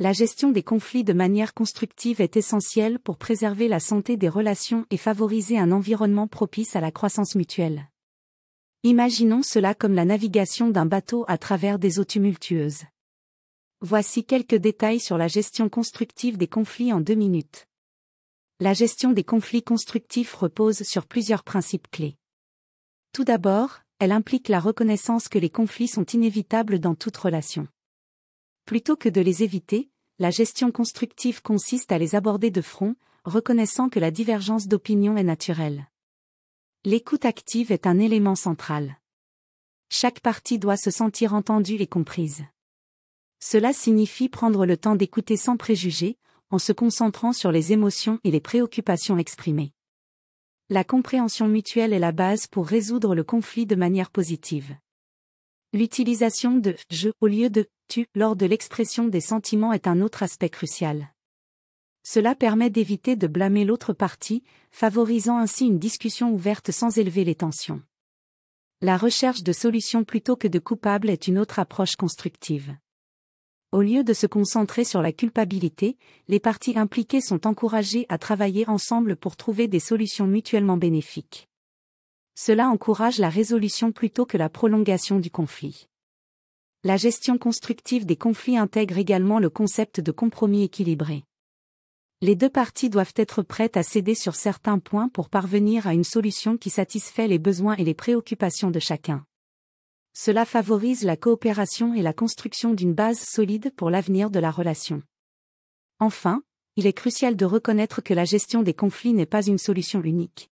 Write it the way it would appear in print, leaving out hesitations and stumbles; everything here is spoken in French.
La gestion des conflits de manière constructive est essentielle pour préserver la santé des relations et favoriser un environnement propice à la croissance mutuelle. Imaginons cela comme la navigation d'un bateau à travers des eaux tumultueuses. Voici quelques détails sur la gestion constructive des conflits en 2 minutes. La gestion des conflits constructifs repose sur plusieurs principes clés. Tout d'abord, elle implique la reconnaissance que les conflits sont inévitables dans toute relation. Plutôt que de les éviter, la gestion constructive consiste à les aborder de front, reconnaissant que la divergence d'opinion est naturelle. L'écoute active est un élément central. Chaque partie doit se sentir entendue et comprise. Cela signifie prendre le temps d'écouter sans préjugés, en se concentrant sur les émotions et les préoccupations exprimées. La compréhension mutuelle est la base pour résoudre le conflit de manière positive. L'utilisation de « je » au lieu de « tu » lors de l'expression des sentiments est un autre aspect crucial. Cela permet d'éviter de blâmer l'autre partie, favorisant ainsi une discussion ouverte sans élever les tensions. La recherche de solutions plutôt que de coupables est une autre approche constructive. Au lieu de se concentrer sur la culpabilité, les parties impliquées sont encouragées à travailler ensemble pour trouver des solutions mutuellement bénéfiques. Cela encourage la résolution plutôt que la prolongation du conflit. La gestion constructive des conflits intègre également le concept de compromis équilibré. Les deux parties doivent être prêtes à céder sur certains points pour parvenir à une solution qui satisfait les besoins et les préoccupations de chacun. Cela favorise la coopération et la construction d'une base solide pour l'avenir de la relation. Enfin, il est crucial de reconnaître que la gestion des conflits n'est pas une solution unique.